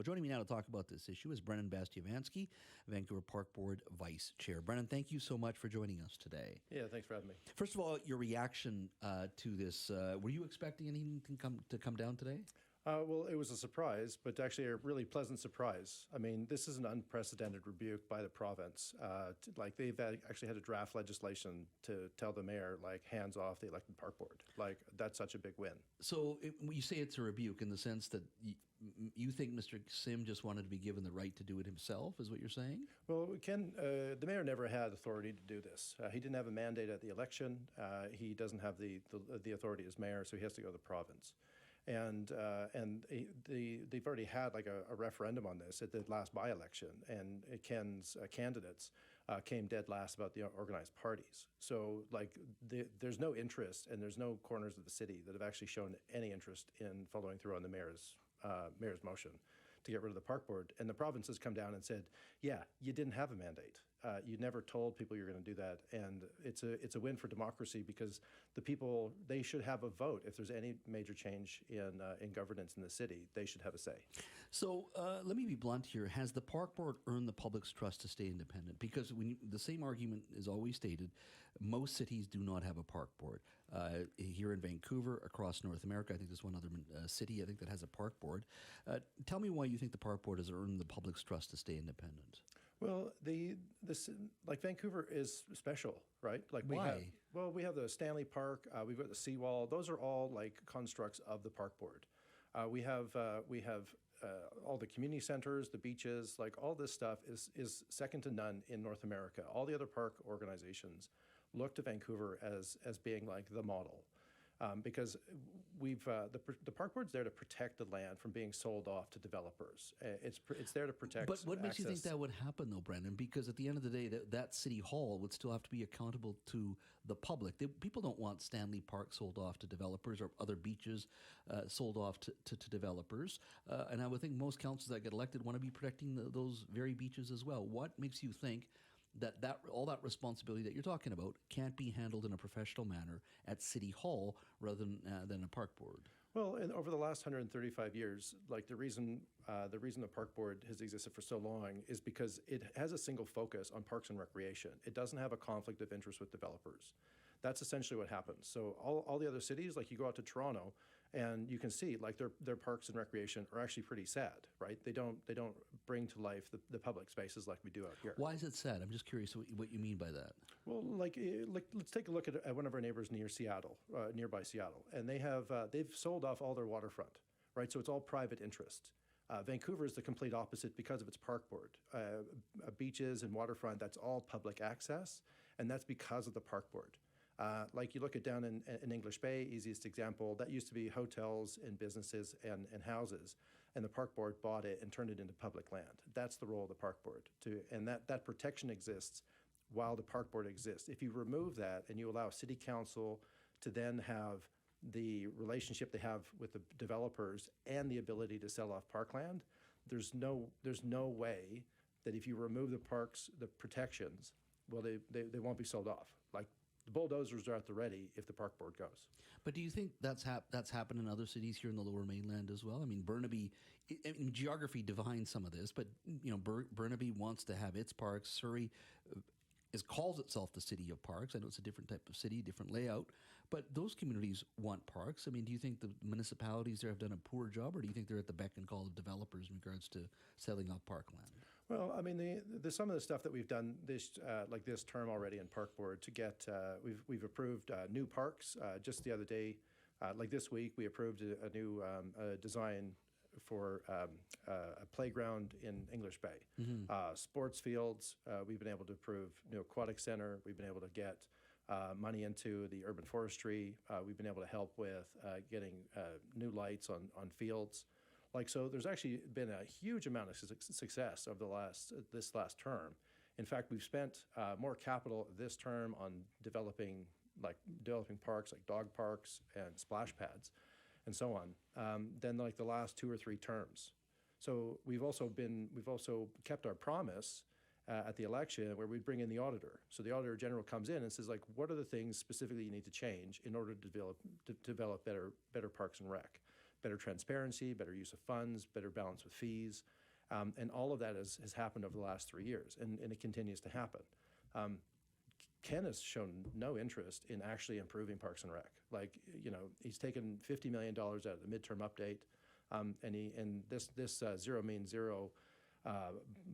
Well, joining me now to talk about this issue is Brennan Bastyovanszky, Vancouver Park Board Vice Chair. Brennan, thank you so much for joining us today. Yeah, thanks for having me. First of all, your reaction to this, were you expecting anything to come down today? Well, it was a surprise, but actually a really pleasant surprise. I mean, this is an unprecedented rebuke by the province. Like, they've actually had to draft legislation to tell the mayor, like, hands off the elected park board. Like, that's such a big win. So you say it's a rebuke in the sense that you think Mr. Sim just wanted to be given the right to do it himself, is what you're saying? Well, the mayor never had authority to do this. He didn't have a mandate at the election. He doesn't have the authority as mayor, so he has to go to the province. And they've already had like a referendum on this at the last by-election, and Ken's candidates came dead last about the organized parties. So like there's no interest, and there's no corners of the city that have actually shown any interest in following through on the mayor's motion to get rid of the park board. And the province has come down and said, yeah, you didn't have a mandate. You never told people you were going to do that. And it's a win for democracy, because the people, they should have a vote. If there's any major change in governance in the city, they should have a say. So let me be blunt here. Has the park board earned the public's trust to stay independent? Because the same argument is always stated. Most cities do not have a park board. Here in Vancouver, across North America, I think there's one other city, I think, that has a park board. Tell me why you think the park board has earned the public's trust to stay independent. Well, like Vancouver is special, right? Like Why? We have the Stanley Park, we've got the seawall. Those are all like constructs of the park board. We have all the community centers, the beaches, like all this stuff is second to none in North America. All the other park organizations look to Vancouver as being like the model. Because the park board's there to protect the land from being sold off to developers. It's there to protect. But what makes you think that would happen, though, Brendan? Because at the end of the day, that city hall would still have to be accountable to the public. People don't want Stanley Park sold off to developers, or other beaches sold off to developers. And I would think most councils that get elected want to be protecting those very beaches as well. What makes you think that all that responsibility that you're talking about can't be handled in a professional manner at City Hall rather than a park board? Well, and over the last 135 years, like the reason the park board has existed for so long is because it has a single focus on parks and recreation. It doesn't have a conflict of interest with developers. That's essentially what happens. So all the other cities, like you go out to Toronto, and you can see like their parks and recreation are actually pretty sad, right? They don't bring to life the public spaces like we do out here. Why is it sad? I'm just curious what you mean by that. Well, like let's take a look at one of our neighbors nearby Seattle, and they've sold off all their waterfront, right? So it's all private interest. Vancouver is the complete opposite because of its park board. Beaches and waterfront, that's all public access, and that's because of the park board. Like you look at down in English Bay, easiest example, that used to be hotels and businesses and houses, and the park board bought it and turned it into public land. That's the role of the park board, and that protection exists while the park board exists. If you remove that and you allow city council to then have the relationship they have with the developers and the ability to sell off parkland, there's no way that if you remove the protections, well, they won't be sold off. Like, the bulldozers are at the ready if the park board goes. But do you think that's happened in other cities here in the Lower Mainland as well? I mean, Burnaby, geography defines some of this, but Burnaby wants to have its parks. Surrey calls itself the City of Parks. I know it's a different type of city, different layout, but those communities want parks. I mean, do you think the municipalities there have done a poor job, or do you think they're at the beck and call of developers in regards to selling off parkland? Well, I mean, some of the stuff that we've done this term already in Park Board to get, we've approved new parks. Just the other day, like this week, we approved a new design for a playground in English Bay. Mm-hmm. Sports fields, we've been able to approve new aquatic center. We've been able to get money into the urban forestry. We've been able to help with getting new lights on fields. Like, so there's actually been a huge amount of success over this last term. In fact, we've spent more capital this term on developing parks like dog parks and splash pads and so on, than like the last 2 or 3 terms. So we've also kept our promise at the election where we bring in the auditor. So the auditor general comes in and says, like, what are the things specifically you need to change in order to develop better parks and rec? better transparency, better use of funds, better balance with fees. And all of that has happened over the last 3 years, and it continues to happen. Ken has shown no interest in actually improving Parks and Rec. Like, he's taken $50 million out of the midterm update, and this zero means zero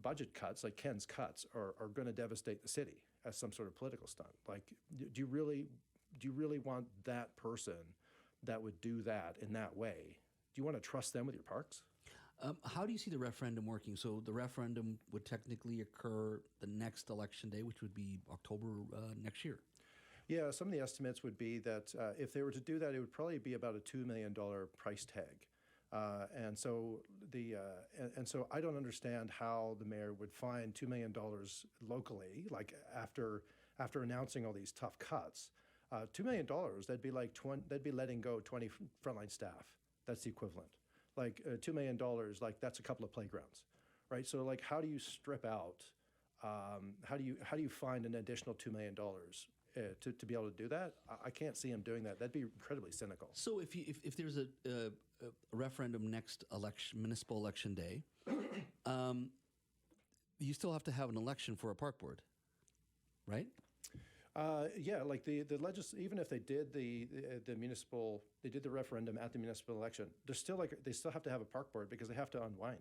budget cuts, like Ken's cuts, are going to devastate the city as some sort of political stunt. Like, do you really want that person that would do that in that way? Do you want to trust them with your parks? How do you see the referendum working? So the referendum would technically occur the next election day, which would be October next year. Yeah, some of the estimates would be that if they were to do that, it would probably be about a $2 million price tag. And so I don't understand how the mayor would find $2 million locally, like after announcing all these tough cuts. $2 million, they'd be letting go 20 frontline staff. That's the equivalent. Like $2 million, like that's a couple of playgrounds, right? So like, how do you strip out? How do you find an additional $2 million to be able to do that? I can't see him doing that. That'd be incredibly cynical. So if there's a referendum next municipal election day, you still have to have an election for a park board, right? Yeah, like even if they did the referendum at the municipal election, they still have to have a park board because they have to unwind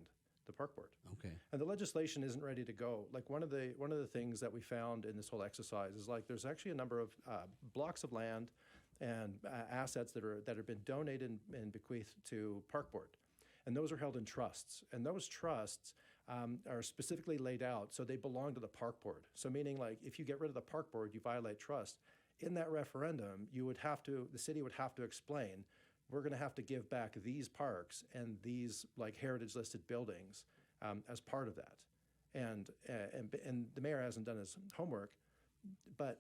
the park board. Okay. And the legislation isn't ready to go. Like one of the things that we found in this whole exercise is like there's actually a number of blocks of land and assets that have been donated and bequeathed to park board, and those are held in trusts. And those trusts are specifically laid out so they belong to the park board. So meaning like if you get rid of the park board, you violate trust. In that referendum, the city would have to explain, we're going to have to give back these parks and these like heritage listed buildings as part of that. And the mayor hasn't done his homework, but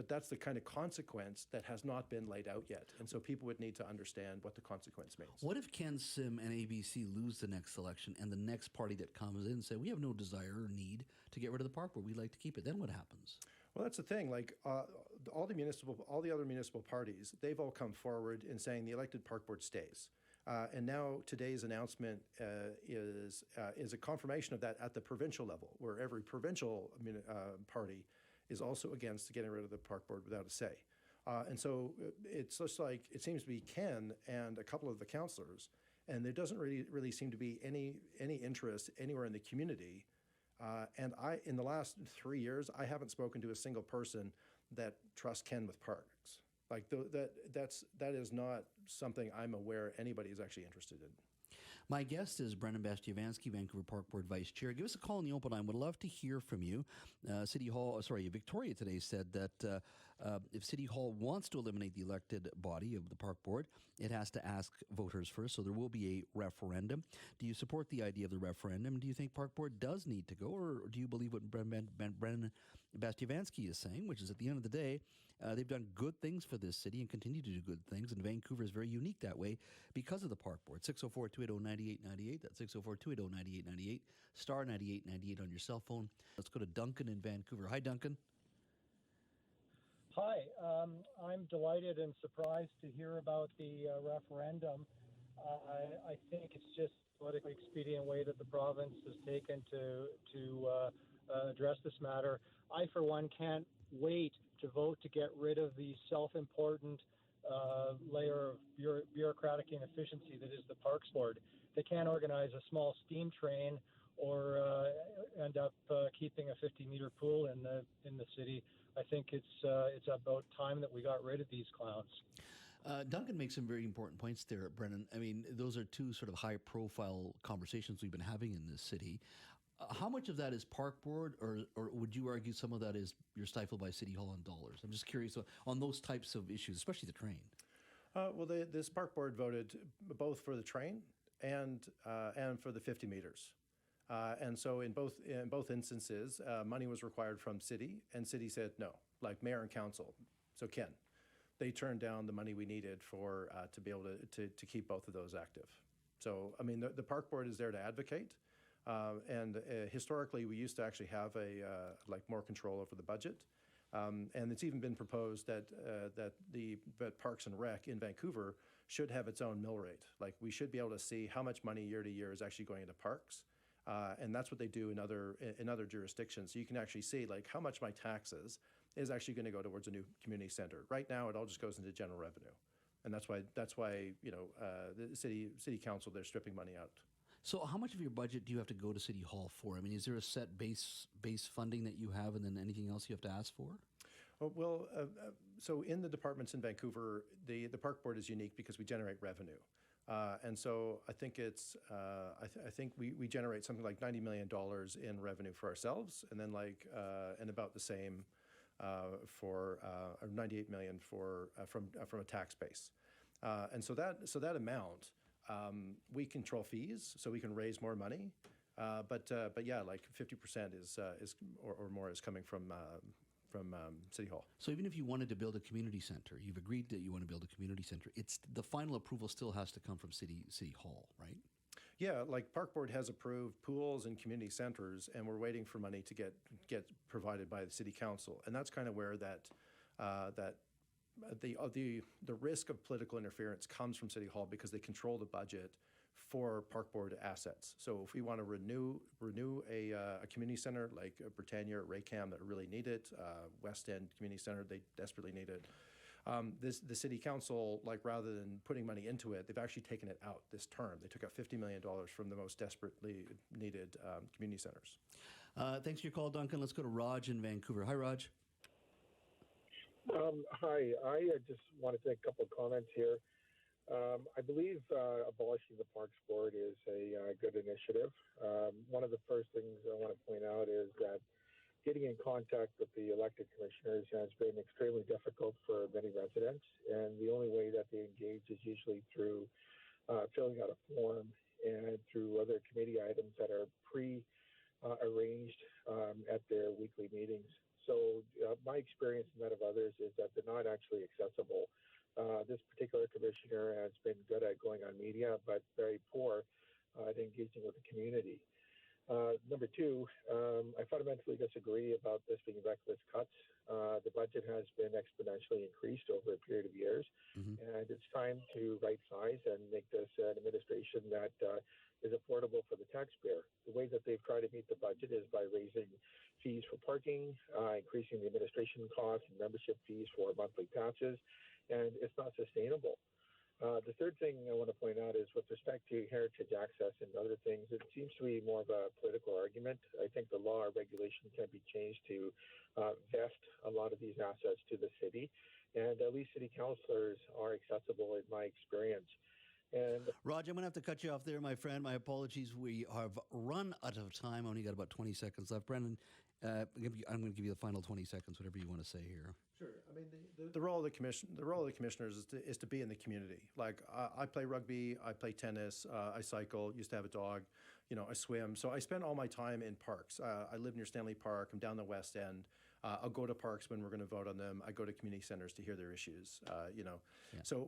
that's the kind of consequence that has not been laid out yet. And so people would need to understand what the consequence means. What if Ken Sim and ABC lose the next election and the next party that comes in say, we have no desire or need to get rid of the park board, we'd like to keep it? Then what happens? Well, that's the thing. Like all the other municipal parties, they've all come forward in saying the elected park board stays. And now today's announcement is a confirmation of that at the provincial level, where every provincial party is also against getting rid of the park board without a say. And so it's just like, it seems to be Ken and a couple of the councillors, and there doesn't really seem to be any interest anywhere in the community. And in the last 3 years, I haven't spoken to a single person that trusts Ken with parks. Like that is not something I'm aware anybody is actually interested in. My guest is Brennan Bastyovanszky, Vancouver Park Board Vice Chair. Give us a call in the open line. Would love to hear from you. Victoria today said that if City Hall wants to eliminate the elected body of the Park Board, it has to ask voters first. So there will be a referendum. Do you support the idea of the referendum? Do you think Park Board does need to go, or do you believe what Brennan Bastyovanszky is saying, which is at the end of the day, they've done good things for this city and continue to do good things, and Vancouver is very unique that way because of the Park Board. 604-280-9898. That's 604-280-9898. Star 9898 on your cell phone. Let's go to Duncan in Vancouver. Hi, Duncan. Hi. I'm delighted and surprised to hear about the referendum. I think it's just a politically expedient way that the province has taken to address this matter. I, for one, can't wait to vote to get rid of the self-important layer of bureaucratic inefficiency that is the Parks Board. They can't organize a small steam train or end up keeping a 50-meter pool in the city. I think it's about time that we got rid of these clowns. Duncan makes some very important points there, Brennan. I mean, those are two sort of high-profile conversations we've been having in this city. How much of that is Park Board, or would you argue some of that is you're stifled by City Hall on dollars? I'm just curious on those types of issues, especially the train. Well, this Park Board voted both for the train and for the 50 meters. And so in both instances, money was required from city, and city said no, like mayor and council. So Ken, they turned down the money we needed for to be able to keep both of those active. So I mean, the Park Board is there to advocate. And historically, we used to actually have more control over the budget, and it's even been proposed that Parks and Rec in Vancouver should have its own mill rate. Like we should be able to see how much money year to year is actually going into parks. And that's what they do in other jurisdictions. So you can actually see like how much my taxes is actually going to go towards a new community center. Right now, it all just goes into general revenue, and that's why the city council, they're stripping money out. So how much of your budget do you have to go to City Hall for? I mean, is there a set base funding that you have, and then anything else you have to ask for? Oh, well, so in the departments in Vancouver, the park board is unique because we generate revenue. And so I think it's, I think we generate something like $90 million in revenue for ourselves, and then and about the same or 98 million from a tax base. And so that amount, we control fees, so we can raise more money. But yeah, like 50% is or more is coming from City Hall. So even if you wanted to build a community center, you've agreed that you want to build a community center. It's the final approval still has to come from City Hall, right? Yeah, like Park Board has approved pools and community centers, and we're waiting for money to get provided by the City Council, and that's kind of where the risk of political interference comes from City Hall because they control the budget for Park Board assets. So if we want to renew a community center like Britannia or Raycam that really need it, West End Community Center, they desperately need it. The City Council, like rather than putting money into it, they've actually taken it out this term. They took out $50 million from the most desperately needed community centers. Thanks for your call, Duncan. Let's go to Raj in Vancouver. Hi, Raj. Hi, I just wanted to make a couple of comments here. I believe abolishing the Parks Board is a good initiative. One of the first things I want to point out is that getting in contact with the elected commissioners has been extremely difficult for many residents, and the only way that they engage is usually through filling out a form and through other committee items that are pre-arranged at their weekly meetings. So my experience and that of others is that they're not actually accessible. This particular commissioner has been good at going on media, but very poor at engaging with the community. Number two, I fundamentally disagree about this being reckless cuts. The budget has been exponentially increased over a period of years, and it's time to right size and make this an administration that is affordable for the taxpayer. The way that they've tried to meet the budget is by raising fees for parking, increasing the administration costs and membership fees for monthly passes, and it's not sustainable. The third thing I want to point out is with respect to heritage access and other things, it seems to be more of a political argument. I think the law or regulation can be changed to vest a lot of these assets to the city, and at least city councilors are accessible in my experience. And Raj, I'm going to have to cut you off there, my friend. My apologies. We have run out of time. Only got about 20 seconds left. Brennan, I'm going to give you the final 20 seconds, whatever you want to say here. Sure. I mean, the role of the commissioners is to be in the community. Like I play rugby, I play tennis, I cycle. Used to have a dog. I swim. So I spend all my time in parks. I live near Stanley Park. I'm down the West End. I'll go to parks when we're going to vote on them. I go to community centers to hear their issues. Yeah. So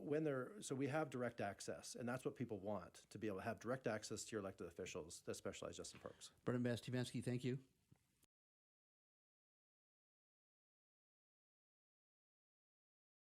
we have direct access, and that's what people want, to be able to have direct access to your elected officials that specialize just in parks. Brennan Bastyovanszky, thank you.